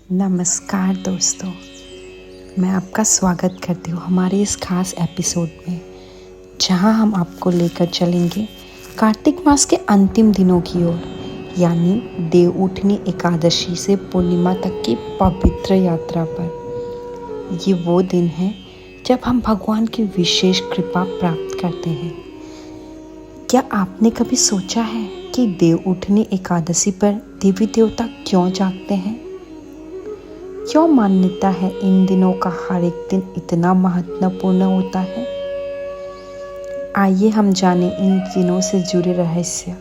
नमस्कार दोस्तों, मैं आपका स्वागत करती हूँ हमारे इस खास एपिसोड में, जहाँ हम आपको लेकर चलेंगे कार्तिक मास के अंतिम दिनों की ओर, यानी देवउठनी एकादशी से पूर्णिमा तक की पवित्र यात्रा पर। ये वो दिन है जब हम भगवान की विशेष कृपा प्राप्त करते हैं। क्या आपने कभी सोचा है कि देवउठनी एकादशी पर देवी देवता क्यों जागते हैं? क्यों मान्यता है इन दिनों का हर एक दिन इतना महत्वपूर्ण होता है? आइए हम जानें इन दिनों से जुड़े रहस्य,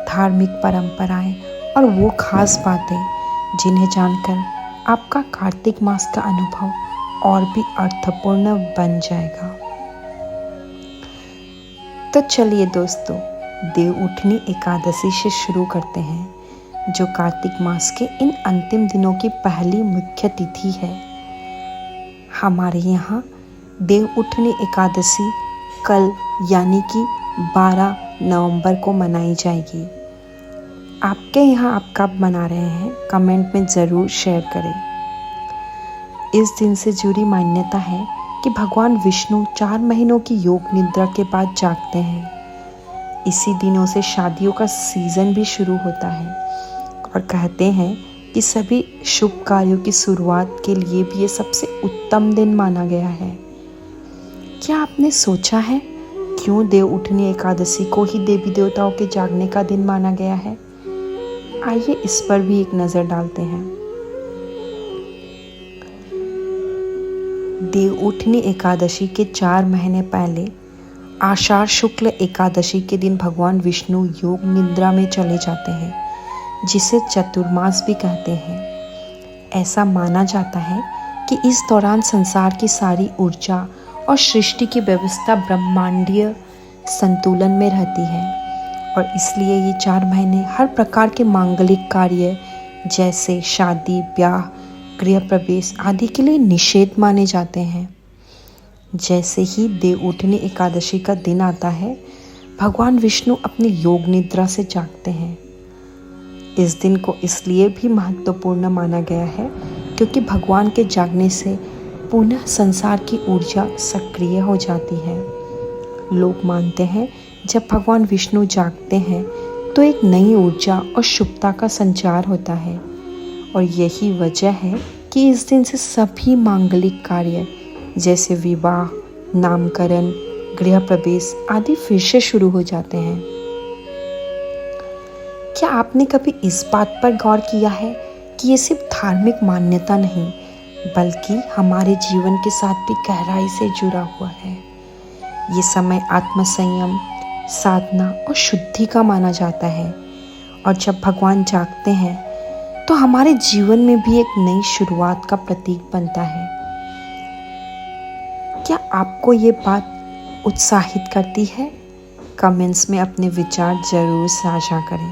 धार्मिक परंपराएं और वो खास बातें जिन्हें जानकर आपका कार्तिक मास का अनुभव और भी अर्थपूर्ण बन जाएगा। तो चलिए दोस्तों, देवउठनी एकादशी से शुरू करते हैं, जो कार्तिक मास के इन अंतिम दिनों की पहली मुख्य तिथि है। हमारे यहाँ देवउठनी एकादशी कल यानी कि 12 नवंबर को मनाई जाएगी। आपके यहाँ आप कब मना रहे हैं, कमेंट में ज़रूर शेयर करें। इस दिन से जुड़ी मान्यता है कि भगवान विष्णु 4 महीनों की योग निद्रा के बाद जागते हैं। इसी दिनों से शादियों का सीज़न भी शुरू होता है और कहते हैं कि सभी शुभ कार्यों की शुरुआत के लिए भी ये सबसे उत्तम दिन माना गया है। क्या आपने सोचा है क्यों देवउठनी एकादशी को ही देवी देवताओं के जागने का दिन माना गया है? आइए इस पर भी एक नज़र डालते हैं। देवउठनी एकादशी के 4 महीने पहले आषाढ़ शुक्ल एकादशी के दिन भगवान विष्णु योग निद्रा में चले जाते हैं, जिसे चतुर्मास भी कहते हैं। ऐसा माना जाता है कि इस दौरान संसार की सारी ऊर्जा और सृष्टि की व्यवस्था ब्रह्मांडीय संतुलन में रहती है और इसलिए ये 4 महीने हर प्रकार के मांगलिक कार्य जैसे शादी, ब्याह, गृह प्रवेश आदि के लिए निषेध माने जाते हैं। जैसे ही देवउठनी एकादशी का दिन आता है, भगवान विष्णु अपनी योग निद्रा से जागते हैं। इस दिन को इसलिए भी महत्वपूर्ण माना गया है क्योंकि भगवान के जागने से पुनः संसार की ऊर्जा सक्रिय हो जाती है। लोग मानते हैं जब भगवान विष्णु जागते हैं तो एक नई ऊर्जा और शुभता का संचार होता है और यही वजह है कि इस दिन से सभी मांगलिक कार्य जैसे विवाह, नामकरण, गृह प्रवेश आदि फिर से शुरू हो जाते हैं। क्या आपने कभी इस बात पर गौर किया है कि ये सिर्फ धार्मिक मान्यता नहीं, बल्कि हमारे जीवन के साथ भी गहराई से जुड़ा हुआ है? ये समय आत्मसंयम, साधना और शुद्धि का माना जाता है और जब भगवान जागते हैं तो हमारे जीवन में भी एक नई शुरुआत का प्रतीक बनता है। क्या आपको ये बात उत्साहित करती है? कमेंट्स में अपने विचार जरूर साझा करें।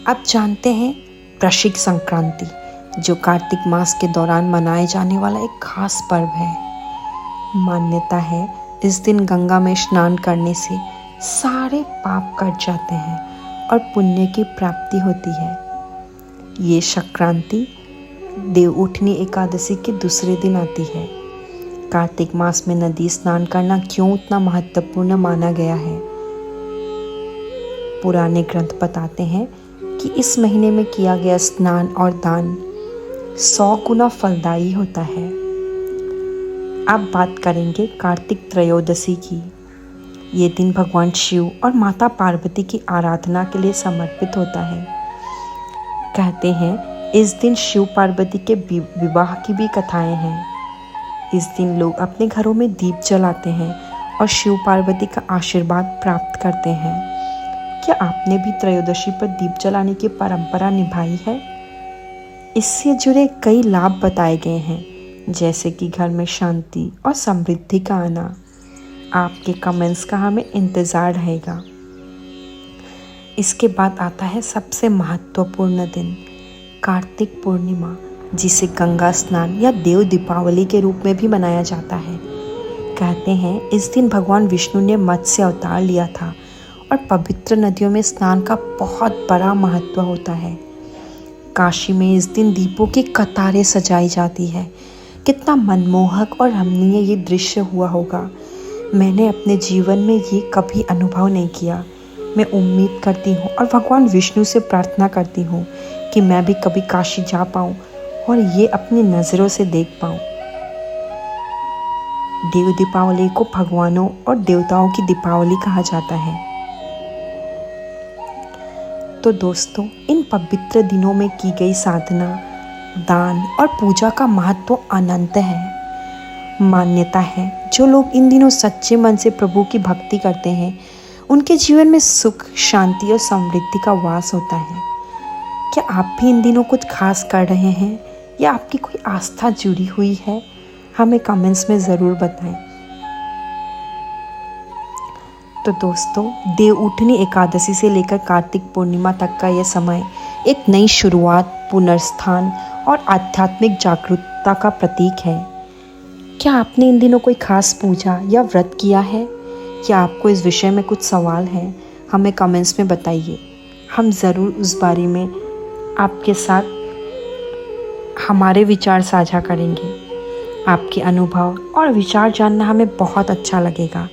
अब जानते हैं वृश्चिक संक्रांति, जो कार्तिक मास के दौरान मनाए जाने वाला एक खास पर्व है। मान्यता है इस दिन गंगा में स्नान करने से सारे पाप कट जाते हैं और पुण्य की प्राप्ति होती है। ये संक्रांति देवउठनी एकादशी के दूसरे दिन आती है। कार्तिक मास में नदी स्नान करना क्यों उतना महत्वपूर्ण माना गया है? पुराने ग्रंथ बताते हैं कि इस महीने में किया गया स्नान और दान 100 गुना फलदायी होता है। अब बात करेंगे कार्तिक त्रयोदशी की। ये दिन भगवान शिव और माता पार्वती की आराधना के लिए समर्पित होता है। कहते हैं इस दिन शिव पार्वती के विवाह की भी कथाएं हैं। इस दिन लोग अपने घरों में दीप जलाते हैं और शिव पार्वती का आशीर्वाद प्राप्त करते हैं। क्या आपने भी त्रयोदशी पर दीप जलाने की परंपरा निभाई है? इससे जुड़े कई लाभ बताए गए हैं, जैसे कि घर में शांति और समृद्धि का आना। आपके कमेंट्स का हमें इंतज़ार रहेगा। इसके बाद आता है सबसे महत्वपूर्ण दिन, कार्तिक पूर्णिमा, जिसे गंगा स्नान या देव दीपावली के रूप में भी मनाया जाता है। कहते हैं इस दिन भगवान विष्णु ने मत्स्य अवतार लिया था और और पवित्र नदियों में स्नान का बहुत बड़ा महत्व होता है। काशी में इस दिन दीपों की कतारें सजाई जाती है। कितना मनमोहक और रमणीय ये दृश्य हुआ होगा। मैंने अपने जीवन में ये कभी अनुभव नहीं किया। मैं उम्मीद करती हूँ और भगवान विष्णु से प्रार्थना करती हूँ कि मैं भी कभी काशी जा पाऊँ और ये अपनी नज़रों से देख पाऊँ। देव दीपावली को भगवानों और देवताओं की दीपावली कहा जाता है। तो दोस्तों, इन पवित्र दिनों में की गई साधना, दान और पूजा का महत्व अनंत है। मान्यता है जो लोग इन दिनों सच्चे मन से प्रभु की भक्ति करते हैं, उनके जीवन में सुख, शांति और समृद्धि का वास होता है। क्या आप भी इन दिनों कुछ खास कर रहे हैं या आपकी कोई आस्था जुड़ी हुई है? हमें कमेंट्स में ज़रूर बताएं। तो दोस्तों, देव उठनी एकादशी से लेकर कार्तिक पूर्णिमा तक का यह समय एक नई शुरुआत, पुनर्स्थान और आध्यात्मिक जागरूकता का प्रतीक है। क्या आपने इन दिनों कोई खास पूजा या व्रत किया है? क्या आपको इस विषय में कुछ सवाल हैं? हमें कमेंट्स में बताइए। हम ज़रूर उस बारे में आपके साथ हमारे विचार साझा करेंगे। आपके अनुभव और विचार जानना हमें बहुत अच्छा लगेगा।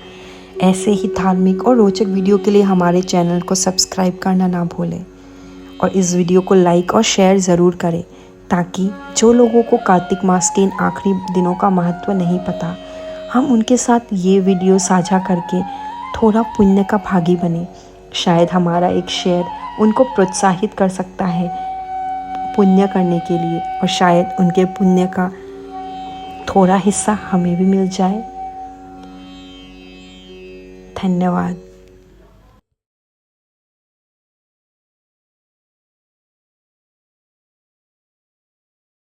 ऐसे ही धार्मिक और रोचक वीडियो के लिए हमारे चैनल को सब्सक्राइब करना ना भूलें और इस वीडियो को लाइक और शेयर ज़रूर करें, ताकि जो लोगों को कार्तिक मास के इन आखिरी दिनों का महत्व नहीं पता, हम उनके साथ ये वीडियो साझा करके थोड़ा पुण्य का भागी बने। शायद हमारा एक शेयर उनको प्रोत्साहित कर सकता है पुण्य करने के लिए, और शायद उनके पुण्य का थोड़ा हिस्सा हमें भी मिल जाए। धन्यवाद।